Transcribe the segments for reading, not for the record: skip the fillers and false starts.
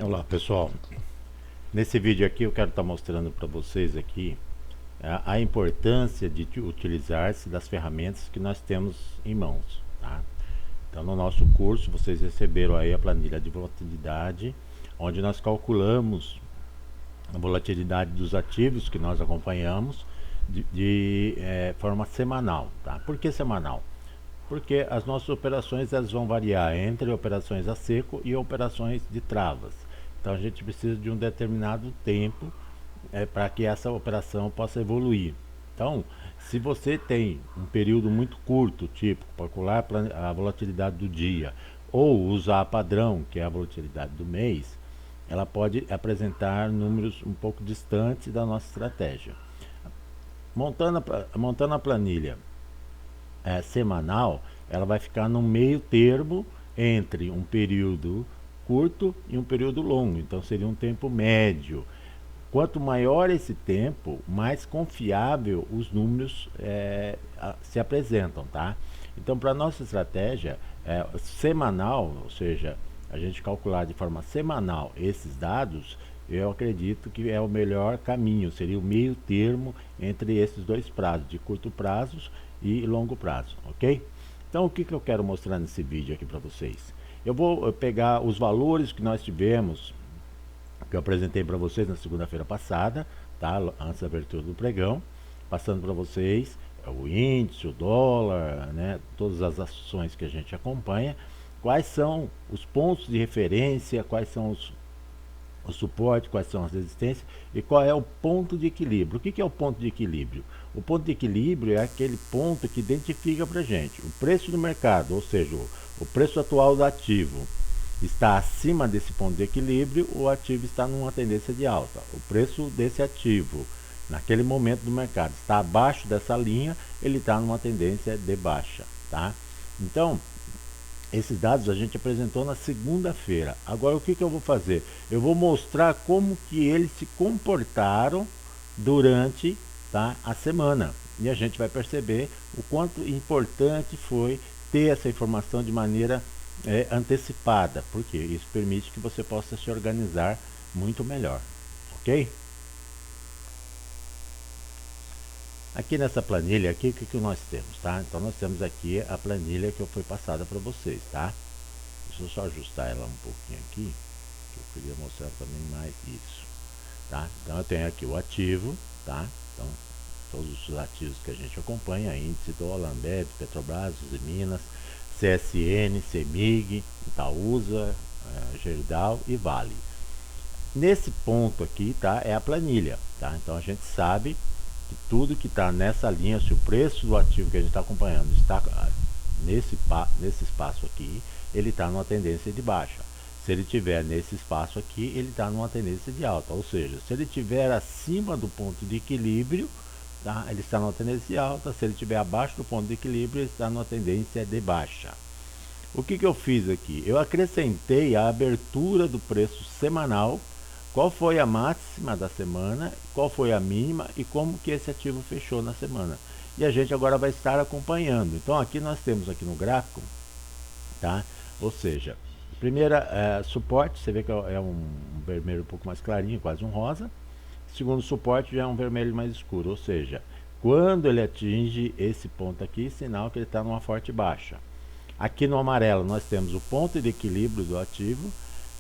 Olá pessoal, nesse vídeo aqui eu quero estar mostrando para vocês aqui a importância de utilizar-se das ferramentas que nós temos em mãos, tá? Então no nosso curso vocês receberam aí a planilha de volatilidade, onde nós calculamos a volatilidade dos ativos que nós acompanhamos de forma semanal, tá? Por que semanal? Porque as nossas operações elas vão variar entre operações a seco e operações de travas. Então a gente precisa de um determinado tempo para que essa operação possa evoluir. Então, se você tem um período muito curto, tipo calcular a volatilidade do dia, ou usar padrão, que é a volatilidade do mês, ela pode apresentar números um pouco distantes da nossa estratégia. Montando a planilha semanal, ela vai ficar no meio termo entre um período curto e um período longo, então seria um tempo médio. Quanto maior esse tempo, mais confiável os números se apresentam, tá? Então, para nossa estratégia semanal, ou seja, a gente calcular de forma semanal esses dados, eu acredito que é o melhor caminho, seria o meio termo entre esses dois prazos, de curto prazo e longo prazo, ok? Então, o que eu quero mostrar nesse vídeo aqui para vocês? Eu vou pegar os valores que nós tivemos, que eu apresentei para vocês na segunda-feira passada, tá? Antes da abertura do pregão, passando para vocês o índice, o dólar, né? Todas as ações que a gente acompanha, quais são os pontos de referência, quais são o suporte, quais são as resistências e qual é o ponto de equilíbrio. O que é o ponto de equilíbrio? O ponto de equilíbrio é aquele ponto que identifica para a gente o preço do mercado, ou seja, o preço atual do ativo está acima desse ponto de equilíbrio, o ativo está numa tendência de alta. O preço desse ativo naquele momento do mercado está abaixo dessa linha, ele está numa tendência de baixa, tá? Então, esses dados a gente apresentou na segunda-feira. Agora o que eu vou fazer? Eu vou mostrar como que eles se comportaram durante, tá, a semana. E a gente vai perceber o quanto importante foi ter essa informação de maneira antecipada, porque isso permite que você possa se organizar muito melhor, ok? Aqui nessa planilha aqui, o que nós temos, tá? Então nós temos aqui a planilha que foi passada para vocês, tá? Deixa eu só ajustar ela um pouquinho aqui, que eu queria mostrar também mais isso, tá? Então eu tenho aqui o ativo, tá? Então todos os ativos que a gente acompanha, índice dólar, Ambev, Petrobras, Minas, CSN, CEMIG, Itaúsa, Gerdau e Vale. Nesse ponto aqui, tá, é a planilha, tá? Então a gente sabe que tudo que está nessa linha, se o preço do ativo que a gente está acompanhando está nesse espaço aqui, ele está numa tendência de baixa. Se ele tiver nesse espaço aqui, ele está numa tendência de alta, ou seja, se ele tiver acima do ponto de equilíbrio, tá, ele está numa tendência de alta. Se ele estiver abaixo do ponto de equilíbrio, ele está numa tendência de baixa. O que eu fiz aqui? Eu acrescentei a abertura do preço semanal, qual foi a máxima da semana, qual foi a mínima e como que esse ativo fechou na semana. E a gente agora vai estar acompanhando. Então aqui nós temos aqui no gráfico, tá? Ou seja, primeira suporte, você vê que é um vermelho um pouco mais clarinho, quase um rosa. Segundo suporte já é um vermelho mais escuro, ou seja, quando ele atinge esse ponto aqui, sinal que ele está numa forte baixa. Aqui no amarelo nós temos o ponto de equilíbrio do ativo,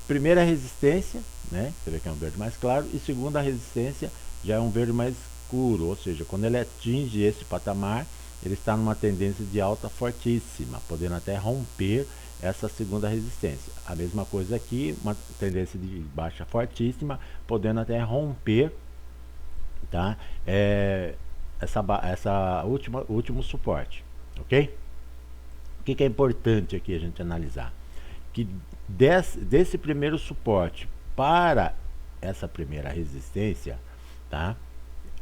primeira resistência, né? Você vê que é um verde mais claro, e segunda resistência já é um verde mais escuro, ou seja, quando ele atinge esse patamar, ele está numa tendência de alta fortíssima, podendo até romper essa segunda resistência. A mesma coisa aqui, uma tendência de baixa fortíssima, podendo até romper, tá? Essa último suporte, ok? O que é importante aqui a gente analisar? Que desse primeiro suporte para essa primeira resistência, tá?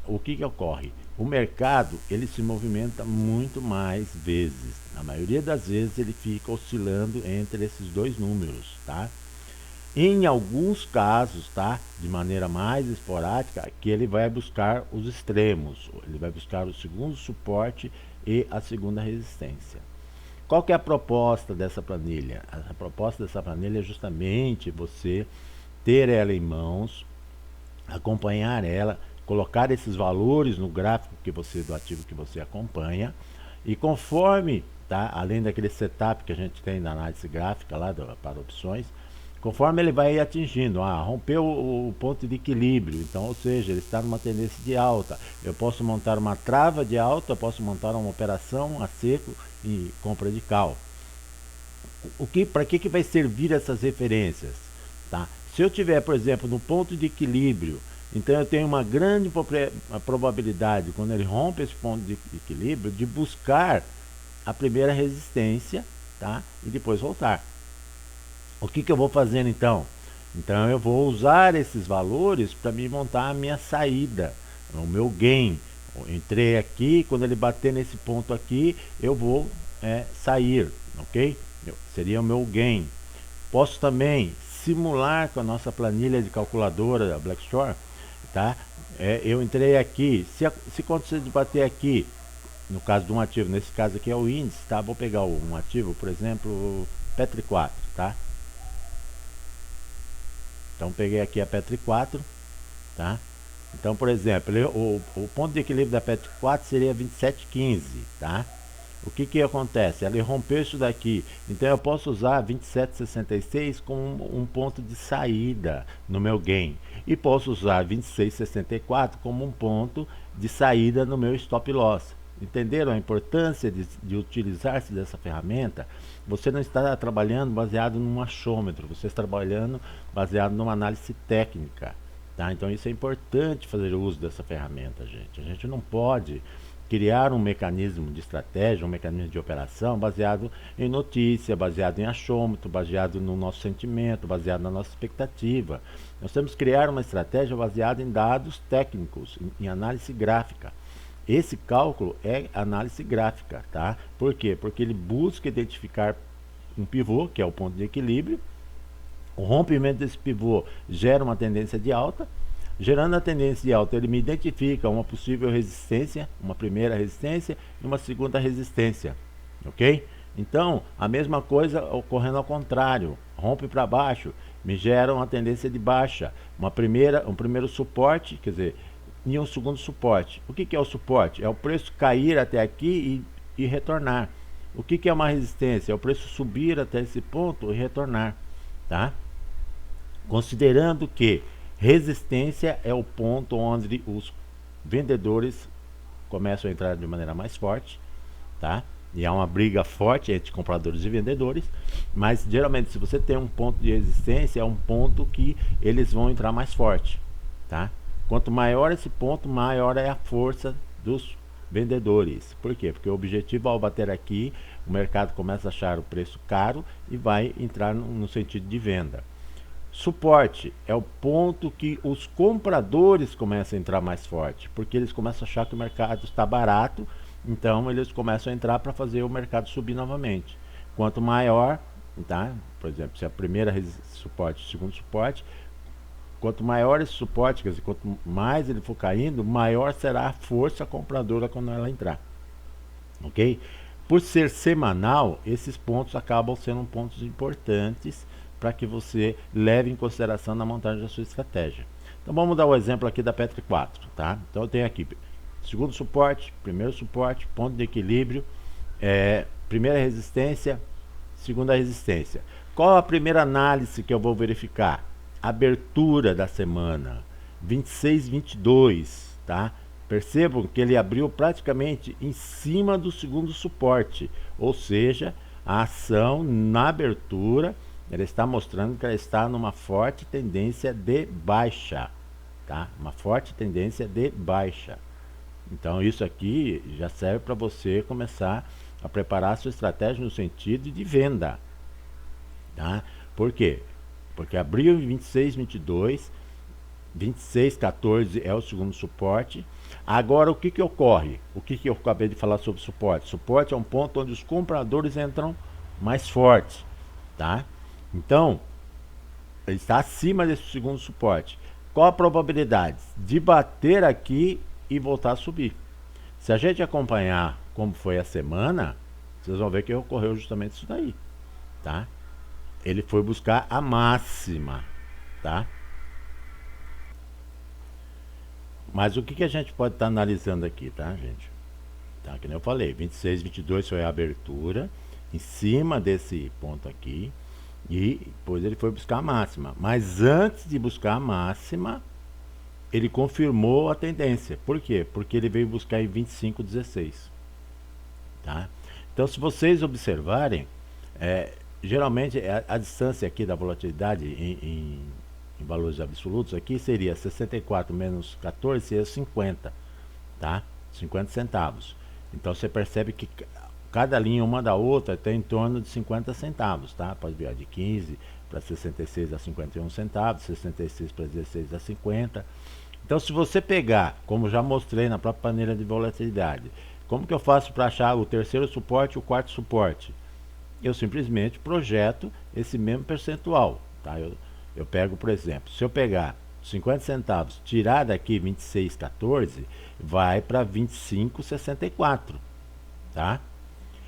O que ocorre? O mercado ele se movimenta muito mais vezes. Na maioria das vezes ele fica oscilando entre esses dois números, tá? Em alguns casos, tá? De maneira mais esporádica, que ele vai buscar os extremos. Ele vai buscar o segundo suporte e a segunda resistência. Qual que é a proposta dessa planilha? A proposta dessa planilha é justamente você ter ela em mãos, acompanhar ela, colocar esses valores no gráfico do ativo que você acompanha, e conforme, tá, além daquele setup que a gente tem na análise gráfica lá para opções, conforme ele vai atingindo, rompeu o ponto de equilíbrio, então, ou seja, ele está numa tendência de alta, eu posso montar uma trava de alta, eu posso montar uma operação a seco e compra de call. Para que vai servir essas referências? Tá? Se eu tiver, por exemplo, no ponto de equilíbrio, então eu tenho uma grande probabilidade, quando ele rompe esse ponto de equilíbrio, de buscar a primeira resistência, tá? E depois voltar. O que eu vou fazendo então? Então eu vou usar esses valores para me montar a minha saída, o meu gain. Eu entrei aqui, quando ele bater nesse ponto aqui, eu vou sair, ok? Seria o meu gain. Posso também simular com a nossa planilha de calculadora da Blackstone, tá? Eu entrei aqui, se acontecer de bater aqui, no caso de um ativo, nesse caso aqui é o índice, tá? Vou pegar um ativo, por exemplo, Petri 4, tá? Então peguei aqui a Petri 4, tá? Então, por exemplo, o ponto de equilíbrio da Petri 4 seria 27,15, tá? O que acontece? Ela rompeu isso daqui, então eu posso usar 27,66 como um ponto de saída no meu gain, e posso usar 26,64 como um ponto de saída no meu stop loss. Entenderam a importância de utilizar-se dessa ferramenta? Você não está trabalhando baseado num achômetro, você está trabalhando baseado numa análise técnica, tá? Então isso é importante, fazer uso dessa ferramenta, gente. A gente não pode criar um mecanismo de estratégia, um mecanismo de operação baseado em notícia, baseado em achômetro, baseado no nosso sentimento, baseado na nossa expectativa. Nós temos que criar uma estratégia baseada em dados técnicos, em análise gráfica. Esse cálculo é análise gráfica, tá? Por quê? Porque ele busca identificar um pivô, que é o ponto de equilíbrio. O rompimento desse pivô gera uma tendência de alta. Gerando a tendência de alta, ele me identifica uma possível resistência, uma primeira resistência e uma segunda resistência, ok? Então, a mesma coisa ocorrendo ao contrário, rompe para baixo, me gera uma tendência de baixa, um primeiro suporte, quer dizer, e um segundo suporte. O que é o suporte? É o preço cair até aqui e retornar. O que é uma resistência? É o preço subir até esse ponto e retornar, tá? Considerando que resistência é o ponto onde os vendedores começam a entrar de maneira mais forte, tá? E há uma briga forte entre compradores e vendedores, mas geralmente se você tem um ponto de resistência, é um ponto que eles vão entrar mais forte, tá? Quanto maior esse ponto, maior é a força dos vendedores. Por quê? Porque o objetivo, ao bater aqui, o mercado começa a achar o preço caro e vai entrar no sentido de venda. Suporte é o ponto que os compradores começam a entrar mais forte, porque eles começam a achar que o mercado está barato, então eles começam a entrar para fazer o mercado subir novamente. Quanto maior, tá? Por exemplo, se a primeira suporte, o segundo suporte, quanto maior esse suporte, quer dizer, quanto mais ele for caindo, maior será a força compradora quando ela entrar, ok? Por ser semanal, esses pontos acabam sendo pontos importantes para que você leve em consideração na montagem da sua estratégia. Então vamos dar o exemplo aqui da Petri 4, tá? Então eu tenho aqui segundo suporte, primeiro suporte, ponto de equilíbrio, primeira resistência, segunda resistência. Qual a primeira análise que eu vou verificar? Abertura da semana 26-22, tá? Percebam que ele abriu praticamente em cima do segundo suporte, ou seja, a ação na abertura ela está mostrando que ela está numa forte tendência de baixa, tá? Uma forte tendência de baixa. Então isso aqui já serve para você começar a preparar a sua estratégia no sentido de venda, tá? Por quê? Porque abriu em 26-22, 26-14 é o segundo suporte. Agora o que ocorre? O que eu acabei de falar sobre suporte? Suporte é um ponto onde os compradores entram mais forte, tá? Então, ele está acima desse segundo suporte. Qual a probabilidade de bater aqui e voltar a subir? Se a gente acompanhar como foi a semana, vocês vão ver que ocorreu justamente isso daí, tá? Ele foi buscar a máxima, tá? Mas o que a gente pode estar analisando aqui, tá, gente? Tá, que nem eu falei, 26, 22 foi a abertura, em cima desse ponto aqui, e depois ele foi buscar a máxima. Mas antes de buscar a máxima, ele confirmou a tendência. Por quê? Porque ele veio buscar em 25,16. Tá? Então, se vocês observarem, geralmente a distância aqui da volatilidade em valores absolutos aqui seria 64 menos 14 seria 50, tá? 50 centavos. Então você percebe que cada linha uma da outra tem em torno de 50 centavos, tá? Pode virar de 15 para 66 a 51 centavos, 66 para 16 a 50. Então, se você pegar, como já mostrei na própria panela de volatilidade, como que eu faço para achar o terceiro suporte e o quarto suporte? Eu simplesmente projeto esse mesmo percentual, tá? Eu pego, por exemplo, se eu pegar 50 centavos, tirar daqui 26,14, vai para 25,64, tá?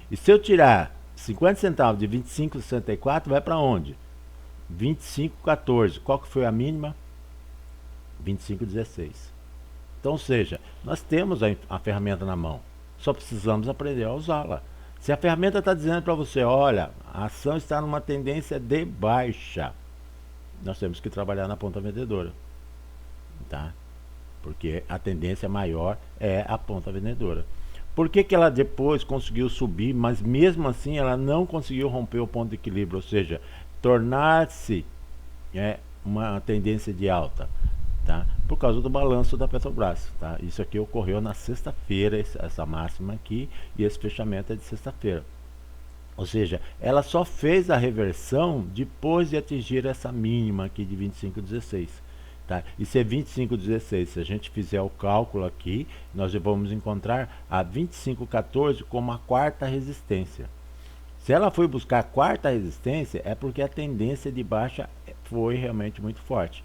E se eu tirar 50 centavos de 25,64, vai para onde? 25,14. Qual que foi a mínima? 25,16. Então, ou seja, nós temos a ferramenta na mão, só precisamos aprender a usá-la. Se a ferramenta está dizendo para você, olha, a ação está numa tendência de baixa, nós temos que trabalhar na ponta vendedora, tá? Porque a tendência maior é a ponta vendedora. Por que ela depois conseguiu subir, mas mesmo assim ela não conseguiu romper o ponto de equilíbrio, ou seja, tornar-se uma tendência de alta? Tá? Por causa do balanço da Petrobras, tá? Isso aqui ocorreu na sexta-feira, essa máxima aqui, e esse fechamento é de sexta-feira. Ou seja, ela só fez a reversão depois de atingir essa mínima aqui de 25,16. Tá? E se é 25,16, se a gente fizer o cálculo aqui, nós vamos encontrar a 25,14 como a quarta resistência. Se ela foi buscar a quarta resistência, é porque a tendência de baixa foi realmente muito forte.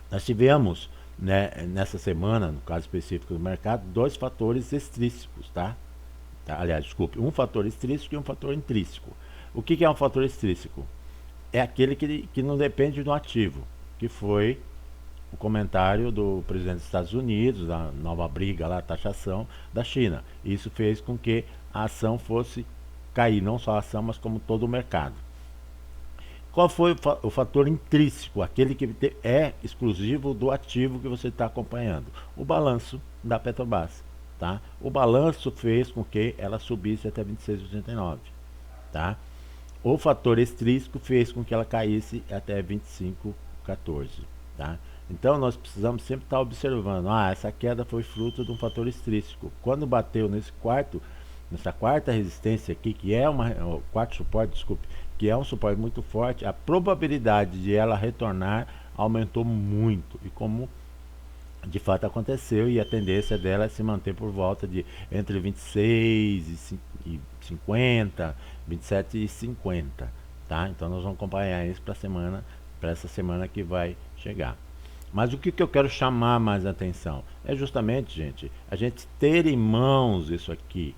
Nós tivemos, né, nessa semana, no caso específico do mercado, dois fatores extrínsecos, tá? Aliás, desculpe, um fator extrínseco e um fator intrínseco. O que é um fator extrínseco? É aquele que não depende do ativo, que foi o comentário do presidente dos Estados Unidos, da nova briga lá, taxação da China. Isso fez com que a ação fosse cair, não só a ação, mas como todo o mercado. Qual foi o fator intrínseco, aquele que é exclusivo do ativo que você está acompanhando? O balanço da Petrobras. Tá? O balanço fez com que ela subisse até 26,89. Tá? O fator extrínseco fez com que ela caísse até 25,14. Tá? Então nós precisamos sempre estar observando, essa queda foi fruto de um fator extrínseco. Quando bateu nessa quarta resistência aqui, que é o quarto suporte, desculpe, que é um suporte muito forte, a probabilidade de ela retornar aumentou muito, e como de fato aconteceu, e a tendência dela é se manter por volta de entre 26 e 50, 27 e 50, tá? Então nós vamos acompanhar isso para essa semana que vai chegar. Mas o que eu quero chamar mais atenção é justamente, gente, a gente ter em mãos isso aqui.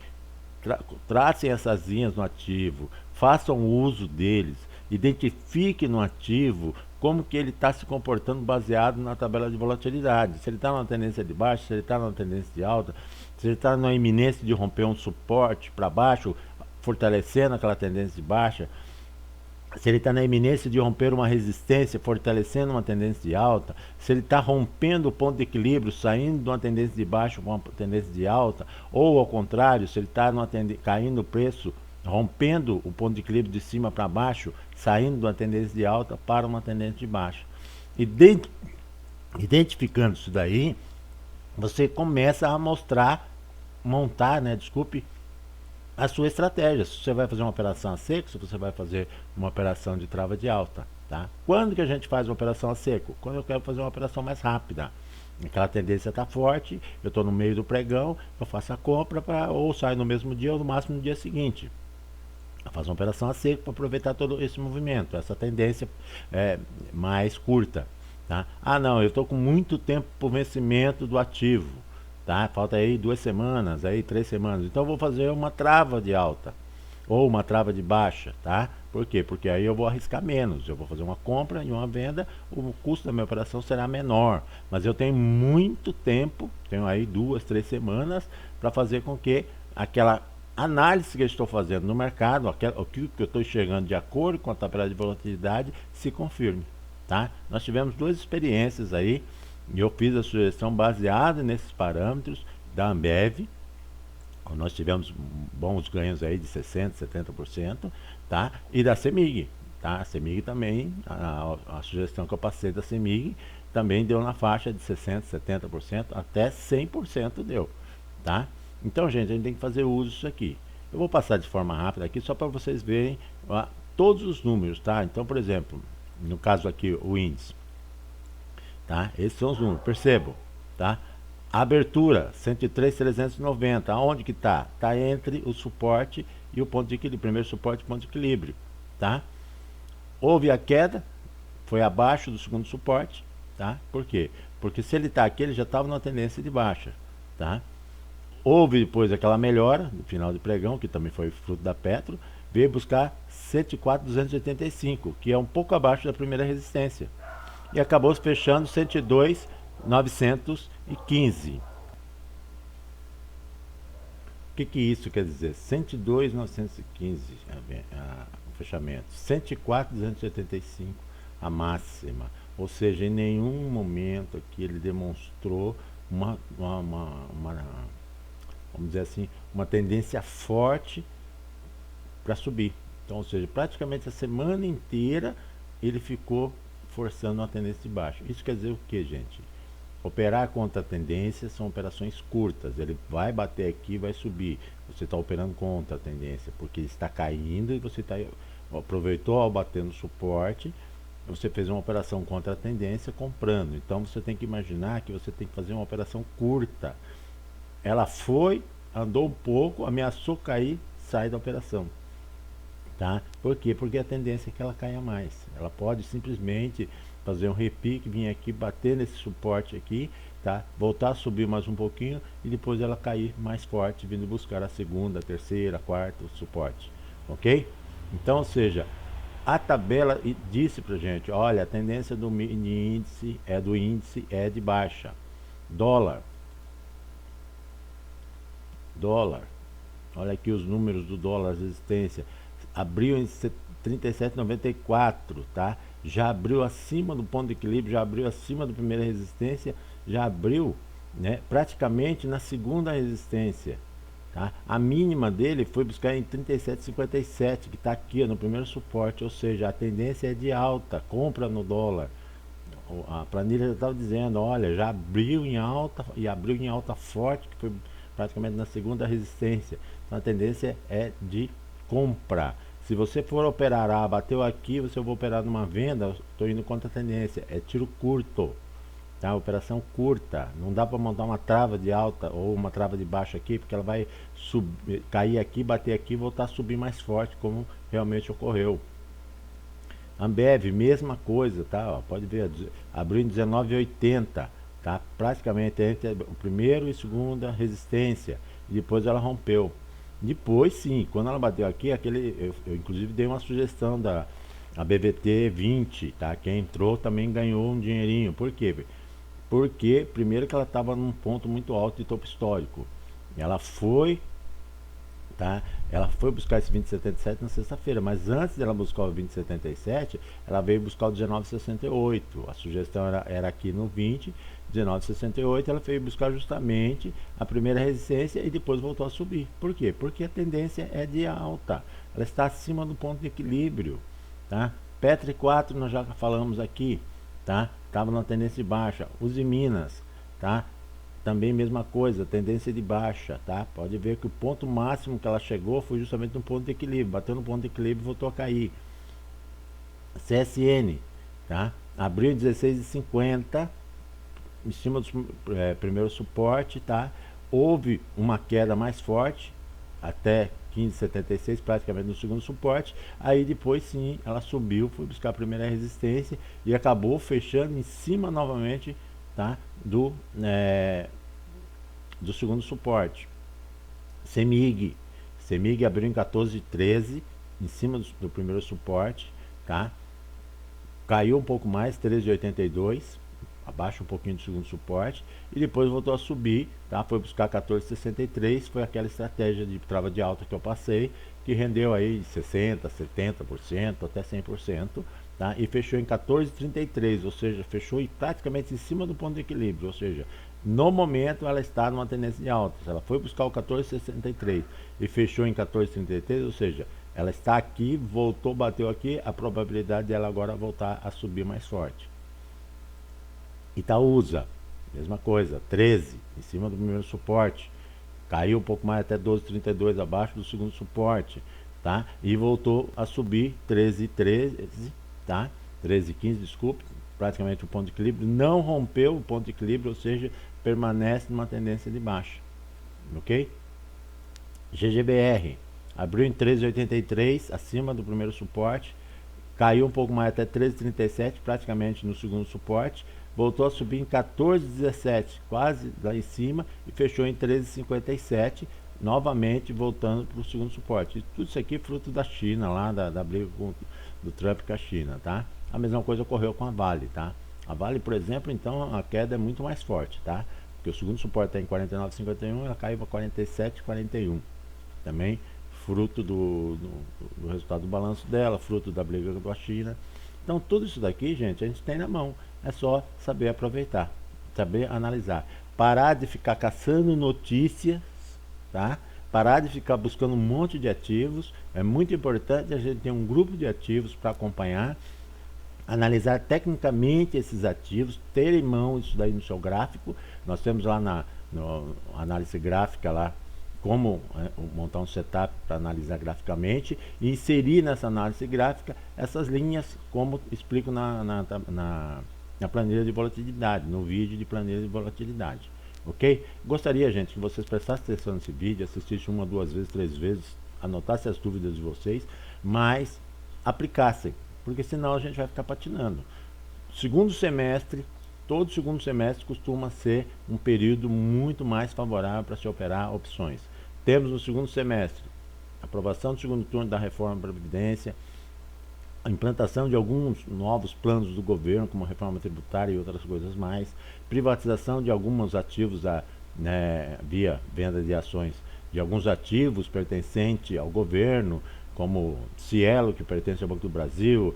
Tracem essas linhas no ativo, façam uso deles, identifiquem no ativo como que ele está se comportando baseado na tabela de volatilidade. Se ele está numa tendência de baixa, se ele está numa tendência de alta, se ele está na iminência de romper um suporte para baixo, fortalecendo aquela tendência de baixa, se ele está na iminência de romper uma resistência, fortalecendo uma tendência de alta, se ele está rompendo o ponto de equilíbrio, saindo de uma tendência de baixa para uma tendência de alta, ou ao contrário, se ele está caindo o preço, rompendo o ponto de equilíbrio de cima para baixo, saindo de uma tendência de alta para uma tendência de baixa. Identificando isso daí, você começa a montar, a sua estratégia. Se você vai fazer uma operação a seco, se você vai fazer uma operação de trava de alta, tá? Quando que a gente faz uma operação a seco? Quando eu quero fazer uma operação mais rápida. Aquela tendência está forte, eu estou no meio do pregão, eu faço a compra ou saio no mesmo dia ou no máximo no dia seguinte. Eu faço uma operação a seco para aproveitar todo esse movimento, essa tendência mais curta. Tá? Não, eu estou com muito tempo para o vencimento do ativo. Tá? Falta aí 2 semanas, aí 3 semanas. Então eu vou fazer uma trava de alta ou uma trava de baixa, tá? Por quê? Porque aí eu vou arriscar menos, eu vou fazer uma compra e uma venda, o custo da minha operação será menor, mas eu tenho muito tempo, tenho aí 2, 3 semanas para fazer com que aquela análise que eu estou fazendo no mercado, o que eu estou enxergando de acordo com a tabela de volatilidade, se confirme, tá? Nós tivemos duas experiências aí, e eu fiz a sugestão baseada nesses parâmetros da Ambev. Nós tivemos bons ganhos aí de 60%, 70%, tá? E da CEMIG, tá? A CEMIG também, a sugestão que eu passei da CEMIG também deu na faixa de 60%, 70%, até 100% deu, tá? Então, gente, a gente tem que fazer uso disso aqui. Eu vou passar de forma rápida aqui só para vocês verem todos os números, tá? Então, por exemplo, no caso aqui, o índice, tá? Esses são os números, percebam, tá? Abertura 103.390, aonde que tá? Tá entre o suporte e o ponto de equilíbrio, primeiro suporte e ponto de equilíbrio, tá? Houve a queda, foi abaixo do segundo suporte, tá? Por quê? Porque se ele tá aqui, ele já estava numa tendência de baixa, tá? Houve depois aquela melhora no final de pregão, que também foi fruto da Petro, veio buscar 104.285, que é um pouco abaixo da primeira resistência, e acabou fechando 102.915. O que isso quer dizer? 102.915 o fechamento, 104.285 a máxima. Ou seja, em nenhum momento aqui ele demonstrou vamos dizer assim, uma tendência forte para subir. Então, ou seja, praticamente a semana inteira ele ficou forçando uma tendência de baixo. Isso quer dizer o que, gente? Operar contra a tendência são operações curtas. Ele vai bater aqui, vai subir. Você está operando contra a tendência, porque está caindo e você aproveitou ao bater no suporte, você fez uma operação contra a tendência comprando. Então você tem que imaginar que você tem que fazer uma operação curta. Ela foi, andou um pouco, ameaçou cair, sai da operação. Tá? Por quê? Porque a tendência é que ela caia mais. Ela pode simplesmente fazer um repique, vir aqui, bater nesse suporte aqui, tá? Voltar a subir mais um pouquinho e depois ela cair mais forte, vindo buscar a segunda, a terceira, a quarta, o suporte. Ok? Então, ou seja, a tabela disse pra gente, olha, a tendência do mini índice é de baixa. Dólar. Olha aqui os números do dólar, resistência. Abriu em 37,94, tá? Já abriu acima do ponto de equilíbrio, já abriu acima da primeira resistência, já abriu, né, praticamente na segunda resistência, tá? A mínima dele foi buscar em 37,57, que está aqui no primeiro suporte, ou seja, a tendência é de alta, compra no dólar. A planilha já estava dizendo, olha, já abriu em alta e abriu em alta forte, que foi praticamente na segunda resistência. Então a tendência é de compra. Se você for operar, bateu aqui, você vai operar numa venda, estou indo contra a tendência, é tiro curto, tá? Operação curta, não dá para montar uma trava de alta ou uma trava de baixa aqui, porque ela vai cair aqui, bater aqui e voltar a subir mais forte, como realmente ocorreu. Ambev, mesma coisa, tá? Ó, pode ver, abriu em 19,80, tá? Praticamente entre o primeiro e segunda resistência, e depois ela rompeu. Depois sim, quando ela bateu aqui, eu inclusive dei uma sugestão da BVT 20, tá? Quem entrou também ganhou um dinheirinho. Por quê? Porque primeiro que ela estava num ponto muito alto de topo histórico. Ela foi, tá? Ela foi buscar esse 20,77 na sexta-feira, mas antes dela buscar o 20,77, ela veio buscar o 19,68. A sugestão era aqui no 20, 19,68, ela veio buscar justamente a primeira resistência e depois voltou a subir. Por quê? Porque a tendência é de alta, ela está acima do ponto de equilíbrio, tá? Petri 4 nós já falamos aqui, tá? Estava na tendência de baixa. Uzi Minas, tá? Também mesma coisa, tendência de baixa, tá? Pode ver que o ponto máximo que ela chegou foi justamente no ponto de equilíbrio, bateu no ponto de equilíbrio e voltou a cair. CSN, tá? Abriu 16,50 em cima do primeiro suporte, tá? Houve uma queda mais forte até 15,76, praticamente no segundo suporte. Aí depois sim, ela subiu, foi buscar a primeira resistência e acabou fechando em cima novamente, tá? Do segundo suporte. CEMIG abriu em 14,13, em cima do primeiro suporte, tá? Caiu um pouco mais, 13,82, abaixo um pouquinho do segundo suporte, e depois voltou a subir, tá? Foi buscar 14,63, foi aquela estratégia de trava de alta que eu passei, que rendeu aí 60%, 70%, até 100%, tá? E fechou em 14,33, ou seja, fechou praticamente em cima do ponto de equilíbrio, ou seja, no momento ela está numa tendência de alta. Ela foi buscar o 14,63 e fechou em 14,33, ou seja, ela está aqui, voltou, bateu aqui, a probabilidade dela agora voltar a subir mais forte. Itaúsa, mesma coisa, 13, em cima do primeiro suporte, caiu um pouco mais, até 12,32 abaixo do segundo suporte, tá? E voltou a subir 13,13, tá? 13,15, desculpe, praticamente o ponto de equilíbrio, não rompeu o ponto de equilíbrio, ou seja, permanece numa tendência de baixa, ok? GGBR, abriu em 13,83, acima do primeiro suporte, caiu um pouco mais até 13,37, praticamente no segundo suporte, voltou a subir em 14,17, quase lá em cima, e fechou em 13,57, novamente voltando para o segundo suporte. E tudo isso aqui é fruto da China, lá da briga do Trump com a China, tá? A mesma coisa ocorreu com a Vale, tá? A Vale, por exemplo, então a queda é muito mais forte, tá? Porque o segundo suporte está em 49,51, ela caiu para 47,41. Também fruto do resultado do balanço dela, fruto da briga com a China. Então tudo isso daqui, gente, a gente tem na mão. É só saber aproveitar, saber analisar. Parar de ficar caçando notícias, tá? Parar de ficar buscando um monte de ativos. É muito importante a gente ter um grupo de ativos para acompanhar, analisar tecnicamente esses ativos, ter em mão isso daí no seu gráfico. Nós temos lá na análise gráfica lá como montar um setup para analisar graficamente e inserir nessa análise gráfica essas linhas, como explico na planilha de volatilidade, no vídeo de planilha de volatilidade, ok? Gostaria, gente, que vocês prestassem atenção nesse vídeo, assistissem uma, duas vezes, três vezes, anotassem as dúvidas de vocês, mas aplicassem, porque senão a gente vai ficar patinando. Segundo semestre, todo segundo semestre costuma ser um período muito mais favorável para se operar opções. Temos no segundo semestre aprovação do segundo turno da reforma da Previdência, a implantação de alguns novos planos do governo, como a reforma tributária e outras coisas mais, privatização de alguns ativos via venda de ações, de alguns ativos pertencentes ao governo, como Cielo, que pertence ao Banco do Brasil,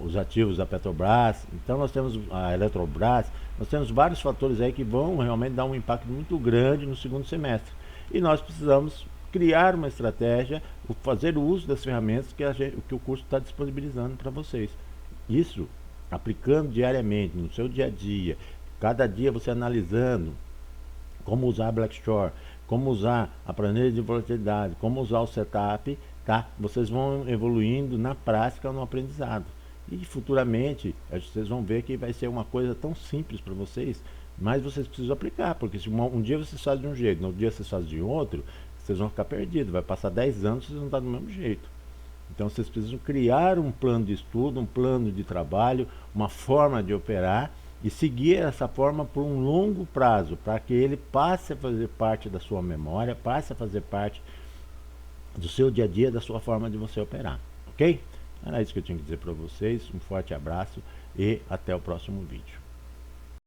os ativos da Petrobras. Então nós temos a Eletrobras, nós temos vários fatores aí que vão realmente dar um impacto muito grande no segundo semestre. E nós precisamos criar uma estratégia, fazer uso das ferramentas que o curso está disponibilizando para vocês. Isso aplicando diariamente no seu dia a dia, cada dia você analisando como usar a Black-Scholes, como usar a planilha de volatilidade, como usar o setup, tá? Vocês vão evoluindo na prática no aprendizado. E futuramente vocês vão ver que vai ser uma coisa tão simples para vocês, mas vocês precisam aplicar, porque se um dia vocês fazem de um jeito, no outro dia vocês fazem de outro, vocês vão ficar perdidos, vai passar 10 anos e vocês vão estar do mesmo jeito. Então vocês precisam criar um plano de estudo, um plano de trabalho, uma forma de operar e seguir essa forma por um longo prazo, para que ele passe a fazer parte da sua memória, passe a fazer parte do seu dia a dia, da sua forma de você operar, ok? Era isso que eu tinha que dizer para vocês, um forte abraço e até o próximo vídeo.